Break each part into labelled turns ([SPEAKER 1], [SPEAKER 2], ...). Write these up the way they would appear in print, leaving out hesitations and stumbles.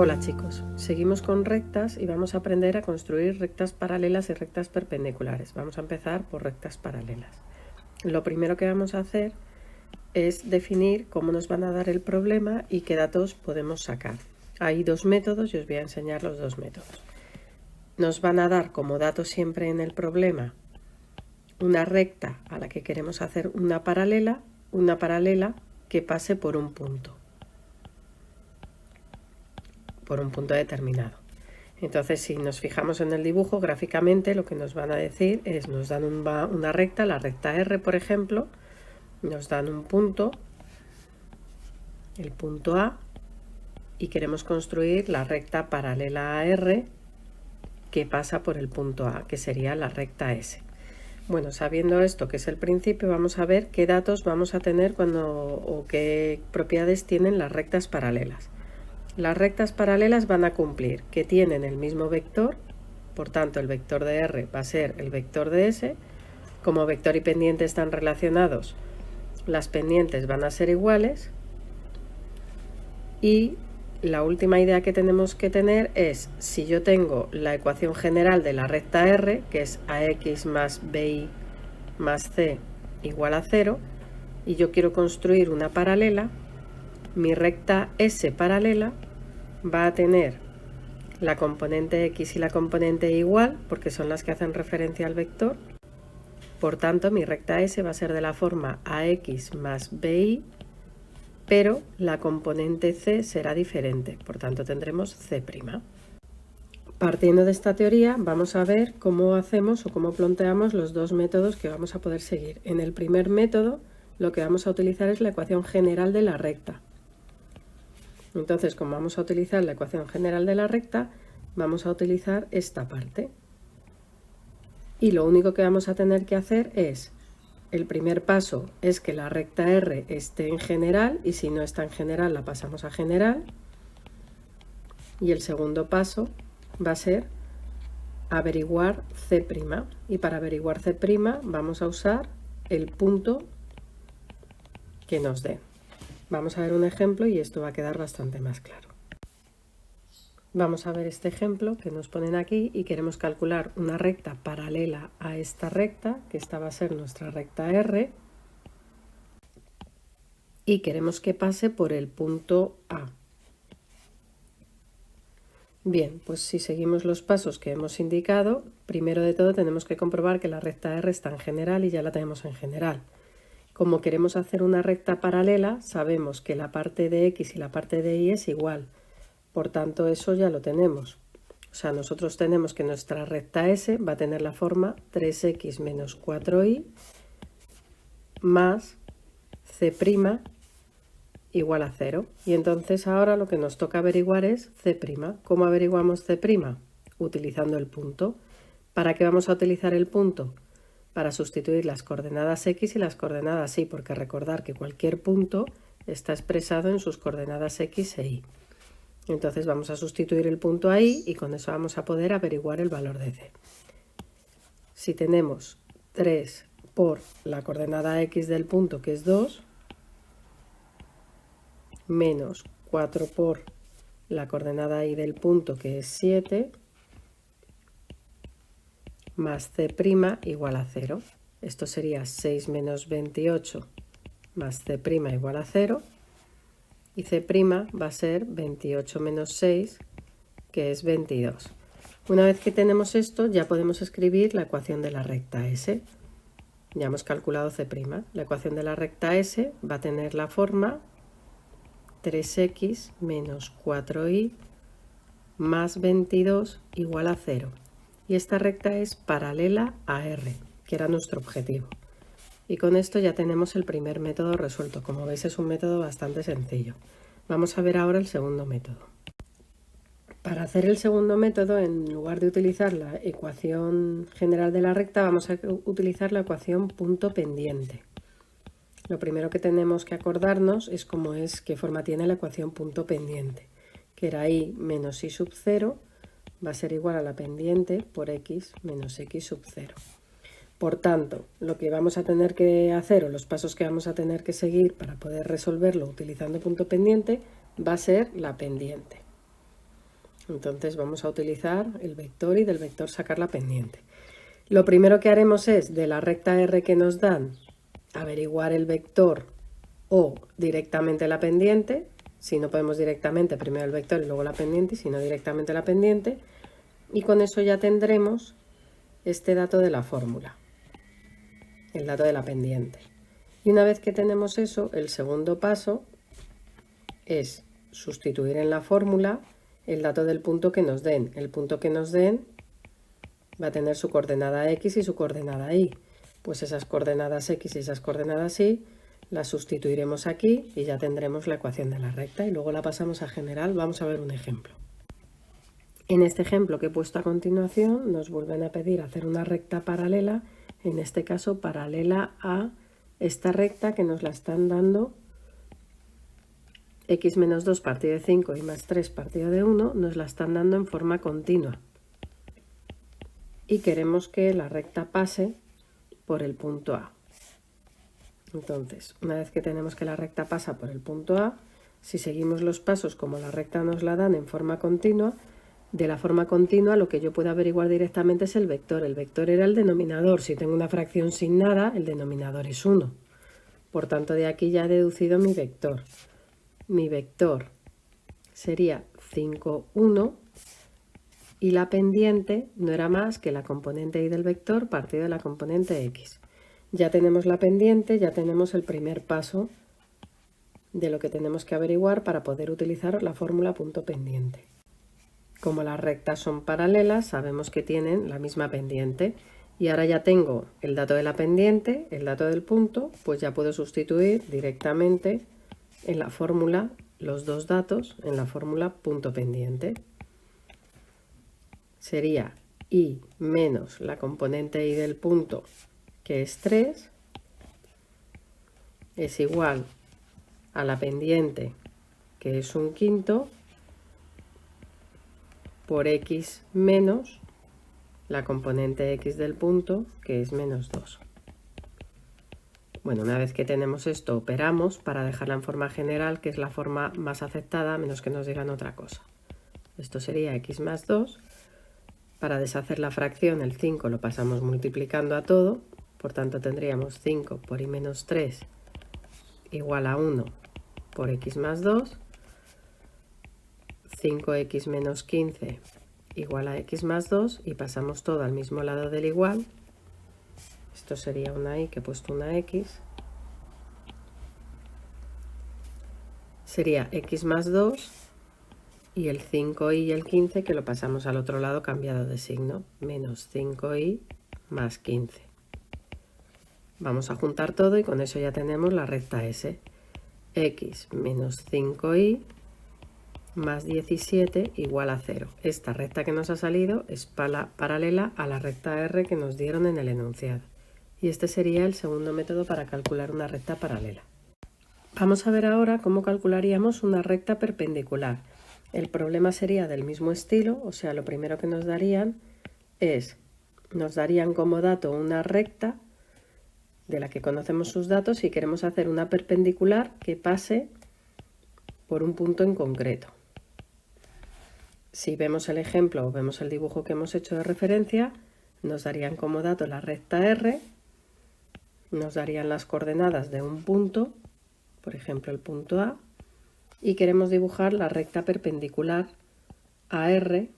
[SPEAKER 1] Hola chicos, seguimos con rectas y vamos a aprender a construir rectas paralelas y rectas perpendiculares. Vamos a empezar por rectas paralelas. Lo primero que vamos a hacer es definir cómo nos van a dar el problema y qué datos podemos sacar. Hay dos métodos y os voy a enseñar los dos métodos. Nos van a dar como dato siempre en el problema una recta a la que queremos hacer una paralela que pase por un punto determinado. Entonces, si nos fijamos en el dibujo, gráficamente lo que nos van a decir es, nos dan una recta, la recta R, por ejemplo, nos dan un punto, el punto A, y queremos construir la recta paralela a R que pasa por el punto A, que sería la recta S. Bueno, sabiendo esto, que es el principio, vamos a ver qué datos vamos a tener o qué propiedades tienen las rectas paralelas. Las rectas paralelas van a cumplir que tienen el mismo vector, por tanto el vector de R va a ser el vector de S. Como vector y pendiente están relacionados, las pendientes van a ser iguales. Y la última idea que tenemos que tener es, si yo tengo la ecuación general de la recta R, que es AX más BY más C igual a 0, y yo quiero construir una paralela, mi recta S paralela va a tener la componente X y la componente Y igual, porque son las que hacen referencia al vector. Por tanto, mi recta S va a ser de la forma AX más BY, pero la componente C será diferente, por tanto tendremos C'. Partiendo de esta teoría, vamos a ver cómo hacemos o cómo planteamos los dos métodos que vamos a poder seguir. En el primer método, lo que vamos a utilizar es la ecuación general de la recta. Entonces, como vamos a utilizar la ecuación general de la recta, vamos a utilizar esta parte. Y lo único que vamos a tener que hacer es, el primer paso es que la recta R esté en general, y si no está en general la pasamos a general. Y el segundo paso va a ser averiguar C'. Y para averiguar C' vamos a usar el punto que nos dé. Vamos a ver un ejemplo y esto va a quedar bastante más claro. Vamos a ver este ejemplo que nos ponen aquí y queremos calcular una recta paralela a esta recta, que esta va a ser nuestra recta R, y queremos que pase por el punto A. Bien, pues si seguimos los pasos que hemos indicado, primero de todo tenemos que comprobar que la recta R está en general y ya la tenemos en general. Como queremos hacer una recta paralela, sabemos que la parte de X y la parte de Y es igual. Por tanto, eso ya lo tenemos. O sea, nosotros tenemos que nuestra recta S va a tener la forma 3x menos 4y más C' igual a 0. Y entonces ahora lo que nos toca averiguar es C'. ¿Cómo averiguamos C'? Utilizando el punto. ¿Para qué vamos a utilizar el punto? Para sustituir las coordenadas X y las coordenadas Y, porque recordar que cualquier punto está expresado en sus coordenadas X e Y. Entonces vamos a sustituir el punto ahí y con eso vamos a poder averiguar el valor de C. Si tenemos 3 por la coordenada X del punto, que es 2, menos 4 por la coordenada Y del punto, que es 7, más C' igual a 0. Esto sería 6 menos 28 más C' igual a 0. Y C' va a ser 28 menos 6, que es 22. Una vez que tenemos esto, ya podemos escribir la ecuación de la recta S. Ya hemos calculado C'. La ecuación de la recta S va a tener la forma 3x menos 4y más 22 igual a 0. Y esta recta es paralela a R, que era nuestro objetivo. Y con esto ya tenemos el primer método resuelto. Como veis, es un método bastante sencillo. Vamos a ver ahora el segundo método. Para hacer el segundo método, en lugar de utilizar la ecuación general de la recta, vamos a utilizar la ecuación punto pendiente. Lo primero que tenemos que acordarnos es qué forma tiene la ecuación punto pendiente, que era y menos y sub 0 va a ser igual a la pendiente por x menos x sub 0. Por tanto, lo que vamos a tener que hacer o los pasos que vamos a tener que seguir para poder resolverlo utilizando punto pendiente va a ser la pendiente. Entonces vamos a utilizar el vector y del vector sacar la pendiente. Lo primero que haremos es, de la recta R que nos dan, averiguar el vector o directamente la pendiente. Si no podemos directamente, primero el vector y luego la pendiente, y si no directamente la pendiente. Y con eso ya tendremos este dato de la fórmula, el dato de la pendiente. Y una vez que tenemos eso, el segundo paso es sustituir en la fórmula el dato del punto que nos den. El punto que nos den va a tener su coordenada X y su coordenada Y. Pues esas coordenadas X y esas coordenadas Y las sustituiremos aquí y ya tendremos la ecuación de la recta y luego la pasamos a general. Vamos a ver un ejemplo. En este ejemplo que he puesto a continuación nos vuelven a pedir hacer una recta paralela, en este caso paralela a esta recta que nos la están dando x menos 2 partido de 5 y más 3 partido de 1, nos la están dando en forma continua. Y queremos que la recta pase por el punto A. Entonces, una vez que tenemos que la recta pasa por el punto A, si seguimos los pasos como la recta nos la dan en forma continua, de la forma continua lo que yo puedo averiguar directamente es el vector. El vector era el denominador. Si tengo una fracción sin nada, el denominador es 1. Por tanto, de aquí ya he deducido mi vector. Mi vector sería 5, 1 y la pendiente no era más que la componente y del vector partido de la componente x. Ya tenemos la pendiente, ya tenemos el primer paso de lo que tenemos que averiguar para poder utilizar la fórmula punto pendiente. Como las rectas son paralelas, sabemos que tienen la misma pendiente. Y ahora ya tengo el dato de la pendiente, el dato del punto, pues ya puedo sustituir directamente en la fórmula los dos datos en la fórmula punto pendiente. Sería y menos la componente y del punto, que es 3, es igual a la pendiente, que es 1/5, por x menos la componente x del punto, que es menos 2. Bueno, una vez que tenemos esto, operamos para dejarla en forma general, que es la forma más aceptada, a menos que nos digan otra cosa. Esto sería x más 2. Para deshacer la fracción, el 5 lo pasamos multiplicando a todo, por tanto tendríamos 5 por y menos 3 igual a 1 por x más 2. 5x menos 15 igual a x más 2 y pasamos todo al mismo lado del igual. Esto sería una y que he puesto una x. Sería x más 2 y el 5y y el 15 que lo pasamos al otro lado cambiado de signo. Menos 5y más 15. Vamos a juntar todo y con eso ya tenemos la recta S. X menos 5y más 17 igual a 0. Esta recta que nos ha salido es paralela a la recta R que nos dieron en el enunciado. Y este sería el segundo método para calcular una recta paralela. Vamos a ver ahora cómo calcularíamos una recta perpendicular. El problema sería del mismo estilo, o sea, lo primero que nos darían como dato una recta de la que conocemos sus datos y queremos hacer una perpendicular que pase por un punto en concreto. Si vemos el ejemplo o vemos el dibujo que hemos hecho de referencia, nos darían como dato la recta R, nos darían las coordenadas de un punto, por ejemplo el punto A, y queremos dibujar la recta perpendicular a R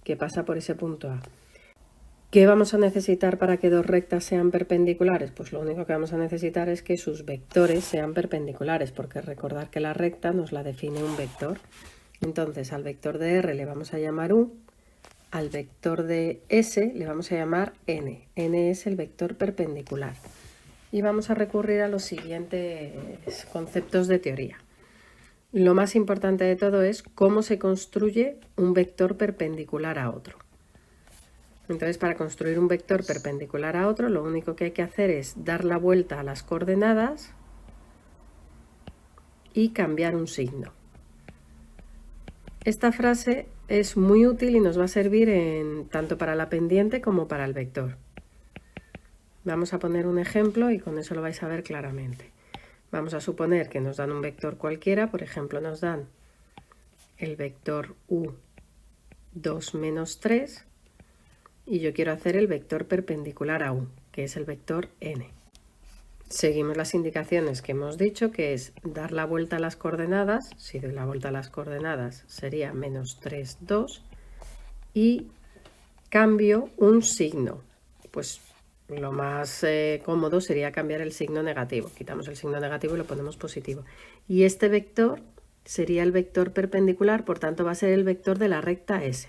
[SPEAKER 1] que pasa por ese punto A. ¿Qué vamos a necesitar para que dos rectas sean perpendiculares? Pues lo único que vamos a necesitar es que sus vectores sean perpendiculares, porque recordar que la recta nos la define un vector. Entonces al vector de R le vamos a llamar U, al vector de S le vamos a llamar N. N es el vector perpendicular. Y vamos a recurrir a los siguientes conceptos de teoría. Lo más importante de todo es cómo se construye un vector perpendicular a otro. Entonces, para construir un vector perpendicular a otro, lo único que hay que hacer es dar la vuelta a las coordenadas y cambiar un signo. Esta frase es muy útil y nos va a servir tanto para la pendiente como para el vector. Vamos a poner un ejemplo y con eso lo vais a ver claramente. Vamos a suponer que nos dan un vector cualquiera, por ejemplo nos dan el vector U 2 menos 3 y yo quiero hacer el vector perpendicular a U, que es el vector n. Seguimos las indicaciones que hemos dicho, que es dar la vuelta a las coordenadas. Si doy la vuelta a las coordenadas sería menos 3, 2 y cambio un signo. Pues lo más cómodo sería cambiar el signo negativo. Quitamos el signo negativo y lo ponemos positivo. Y este vector sería el vector perpendicular, por tanto va a ser el vector de la recta S.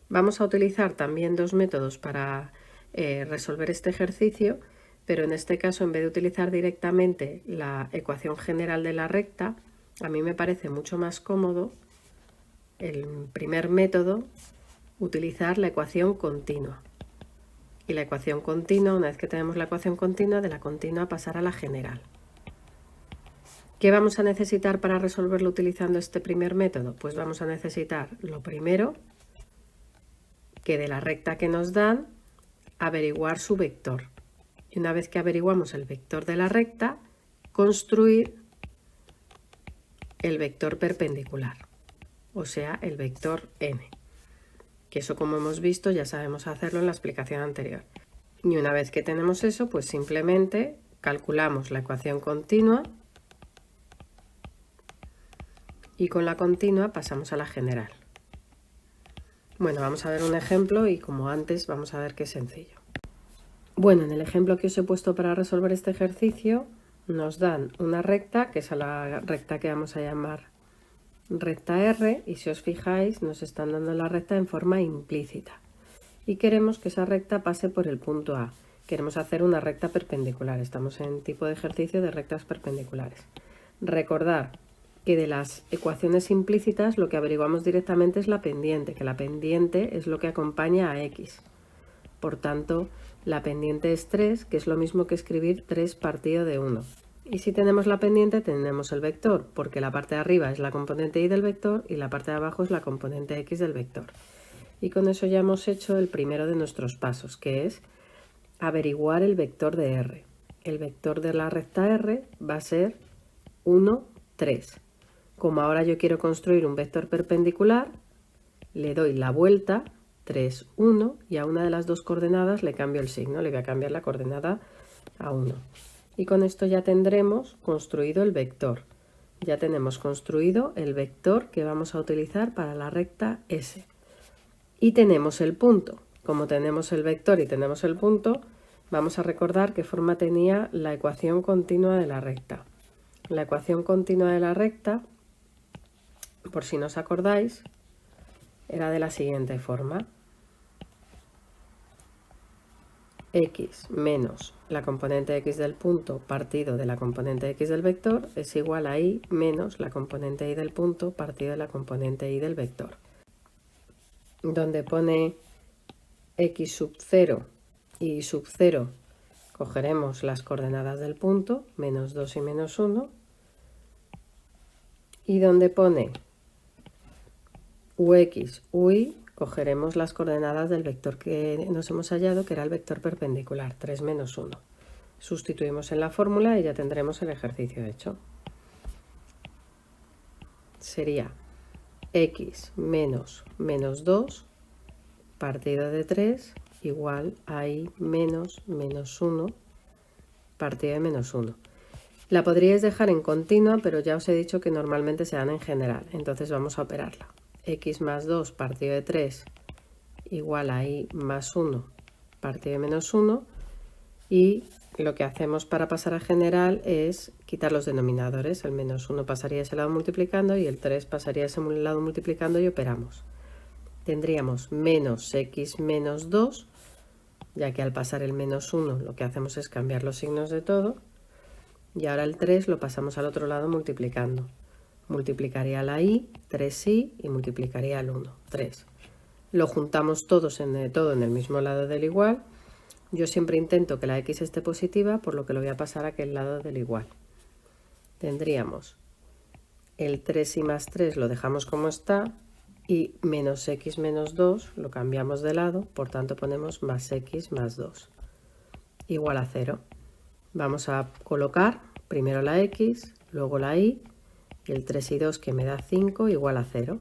[SPEAKER 1] Vamos a utilizar también dos métodos para resolver este ejercicio, pero en este caso, en vez de utilizar directamente la ecuación general de la recta, a mí me parece mucho más cómodo el primer método, utilizar la ecuación continua. Y la ecuación continua, una vez que tenemos la ecuación continua, de la continua pasar a la general. ¿Qué vamos a necesitar para resolverlo utilizando este primer método? Pues vamos a necesitar, lo primero, que de la recta que nos dan, averiguar su vector. Y una vez que averiguamos el vector de la recta, construir el vector perpendicular, o sea, el vector n. Que eso, como hemos visto, ya sabemos hacerlo en la explicación anterior. Y una vez que tenemos eso, pues simplemente calculamos la ecuación continua y con la continua pasamos a la general. Bueno, vamos a ver un ejemplo y como antes vamos a ver que es sencillo. Bueno, en el ejemplo que os he puesto para resolver este ejercicio nos dan una recta, que es la recta que vamos a llamar recta R, y si os fijáis nos están dando la recta en forma implícita. Y queremos que esa recta pase por el punto A. Queremos hacer una recta perpendicular. Estamos en tipo de ejercicio de rectas perpendiculares. Recordar que de las ecuaciones implícitas lo que averiguamos directamente es la pendiente, que la pendiente es lo que acompaña a x. Por tanto, la pendiente es 3, que es lo mismo que escribir 3 partido de 1. Y si tenemos la pendiente tenemos el vector, porque la parte de arriba es la componente y del vector y la parte de abajo es la componente x del vector. Y con eso ya hemos hecho el primero de nuestros pasos, que es averiguar el vector de R. El vector de la recta R va a ser 1, 3. Como ahora yo quiero construir un vector perpendicular, le doy la vuelta, 3, 1, y a una de las dos coordenadas le cambio el signo, le voy a cambiar la coordenada a 1. Y con esto ya tendremos construido el vector. Ya tenemos construido el vector que vamos a utilizar para la recta S. Y tenemos el punto. Como tenemos el vector y tenemos el punto, vamos a recordar qué forma tenía la ecuación continua de la recta. La ecuación continua de la recta, por si no os acordáis, era de la siguiente forma. X menos la componente x del punto partido de la componente x del vector es igual a y menos la componente y del punto partido de la componente y del vector. Donde pone x sub 0 y y sub 0 cogeremos las coordenadas del punto, menos 2 y menos 1. Y donde pone ux, uy, cogeremos las coordenadas del vector que nos hemos hallado, que era el vector perpendicular, 3 menos 1. Sustituimos en la fórmula y ya tendremos el ejercicio hecho. Sería x menos menos 2 partido de 3 igual a y menos menos 1 partido de menos 1. La podríais dejar en continua, pero ya os he dicho que normalmente se dan en general, entonces vamos a operarla. X más 2 partido de 3 igual a y más 1 partido de menos 1, y lo que hacemos para pasar a general es quitar los denominadores. El menos 1 pasaría a ese lado multiplicando y el 3 pasaría a ese lado multiplicando y operamos. Tendríamos menos x menos 2, ya que al pasar el menos 1 lo que hacemos es cambiar los signos de todo, y ahora el 3 lo pasamos al otro lado multiplicando. Multiplicaría la y, 3y, y multiplicaría el 1, 3. Lo juntamos todo en el mismo lado del igual. Yo siempre intento que la x esté positiva, por lo que lo voy a pasar a aquel lado del igual. Tendríamos el 3y más 3 lo dejamos como está, y menos x menos 2 lo cambiamos de lado, por tanto ponemos más x más 2, igual a 0. Vamos a colocar primero la x, luego la y, y el 3 y 2 que me da 5 igual a 0.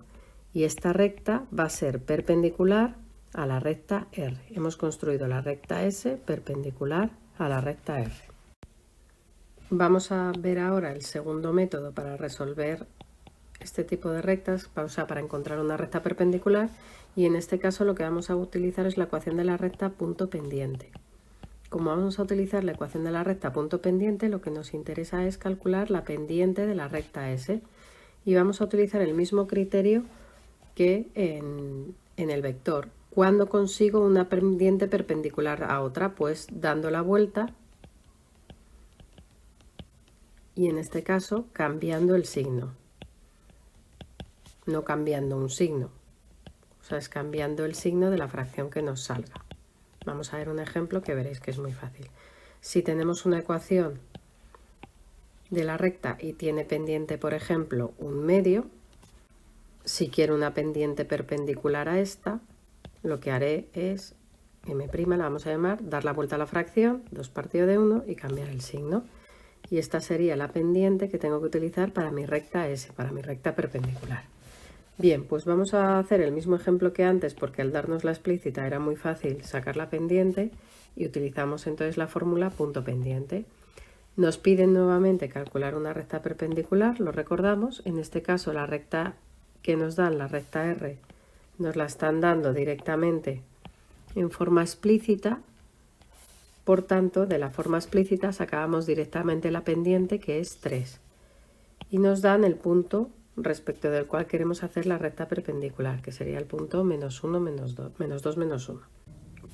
[SPEAKER 1] y esta recta va a ser perpendicular a la recta R. Hemos construido la recta S perpendicular a la recta R. Vamos a ver ahora el segundo método para resolver este tipo de rectas, o sea, para encontrar una recta perpendicular, y en este caso lo que vamos a utilizar es la ecuación de la recta punto pendiente. Como vamos a utilizar la ecuación de la recta punto pendiente, lo que nos interesa es calcular la pendiente de la recta S, y vamos a utilizar el mismo criterio que en el vector. ¿Cuándo consigo una pendiente perpendicular a otra? Pues dando la vuelta y en este caso cambiando el signo. No cambiando un signo, o sea, es cambiando el signo de la fracción que nos salga. Vamos a ver un ejemplo que veréis que es muy fácil. Si tenemos una ecuación de la recta y tiene pendiente, por ejemplo, 1/2, si quiero una pendiente perpendicular a esta, lo que haré es, m', la vamos a llamar, dar la vuelta a la fracción, 2 partido de 1 y cambiar el signo. Y esta sería la pendiente que tengo que utilizar para mi recta S, para mi recta perpendicular. Bien, pues vamos a hacer el mismo ejemplo que antes, porque al darnos la explícita era muy fácil sacar la pendiente y utilizamos entonces la fórmula punto pendiente. Nos piden nuevamente calcular una recta perpendicular, lo recordamos, en este caso la recta que nos dan, la recta R, nos la están dando directamente en forma explícita, por tanto de la forma explícita sacábamos directamente la pendiente, que es 3, y nos dan el punto respecto del cual queremos hacer la recta perpendicular, que sería el punto -1, -2, -1.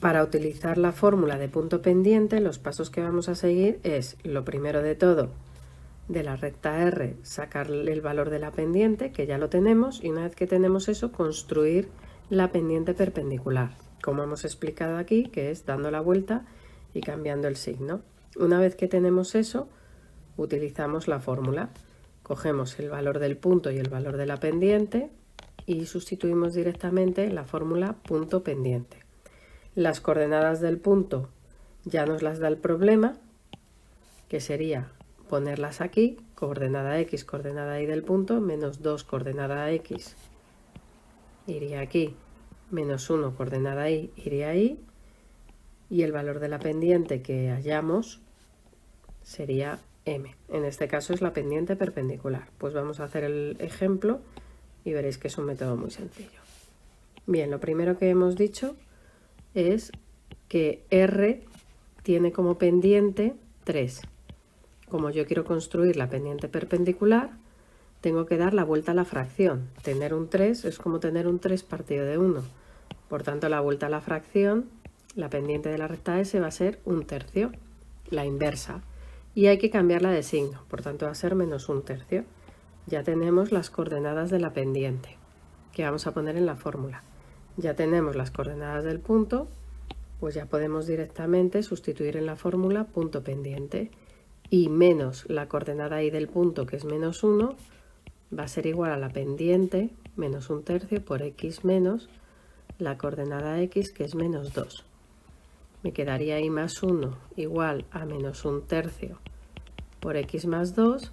[SPEAKER 1] Para utilizar la fórmula de punto pendiente, los pasos que vamos a seguir es, lo primero de todo, de la recta R, sacar el valor de la pendiente, que ya lo tenemos, y una vez que tenemos eso, construir la pendiente perpendicular, como hemos explicado aquí, que es dando la vuelta y cambiando el signo. Una vez que tenemos eso, utilizamos la fórmula. Cogemos el valor del punto y el valor de la pendiente y sustituimos directamente la fórmula punto pendiente. Las coordenadas del punto ya nos las da el problema, que sería ponerlas aquí, coordenada X, coordenada Y del punto, -2 coordenada X iría aquí, -1 coordenada Y iría ahí, y el valor de la pendiente que hallamos sería M. En este caso es la pendiente perpendicular. Pues vamos a hacer el ejemplo y veréis que es un método muy sencillo. Bien, lo primero que hemos dicho es que R tiene como pendiente 3. Como yo quiero construir la pendiente perpendicular, tengo que dar la vuelta a la fracción. Tener un 3 es como tener un 3 partido de 1. Por tanto, la vuelta a la fracción, la pendiente de la recta S va a ser 1/3, la inversa. Y hay que cambiarla de signo, por tanto va a ser -1/3. Ya tenemos las coordenadas de la pendiente, que vamos a poner en la fórmula. Ya tenemos las coordenadas del punto, pues ya podemos directamente sustituir en la fórmula punto pendiente. Y menos la coordenada Y del punto, que es -1, va a ser igual a la pendiente, -1/3 por X menos la coordenada X, que es -2. Me quedaría Y más 1 igual a -1/3 por X más 2,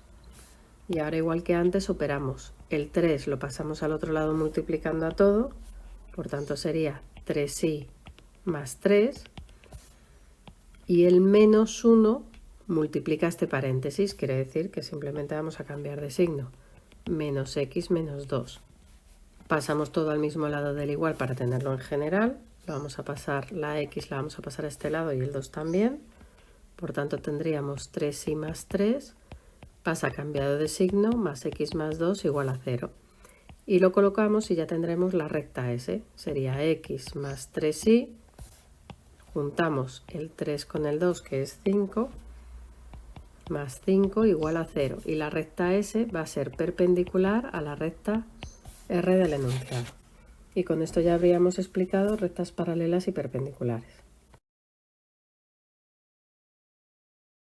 [SPEAKER 1] y ahora igual que antes operamos el 3, lo pasamos al otro lado multiplicando a todo, por tanto sería 3y más 3, y el -1 multiplica este paréntesis, quiere decir que simplemente vamos a cambiar de signo, menos X menos 2. Pasamos todo al mismo lado del igual para tenerlo en general. Lo vamos a pasar, la X la vamos a pasar a este lado y el 2 también. Por tanto tendríamos 3y más 3, pasa cambiado de signo, más X más 2 igual a 0. Y lo colocamos y ya tendremos la recta S. Sería X más 3y, juntamos el 3 con el 2, que es 5, más 5 igual a 0. Y la recta S va a ser perpendicular a la recta R del enunciado. Y con esto ya habríamos explicado rectas paralelas y perpendiculares.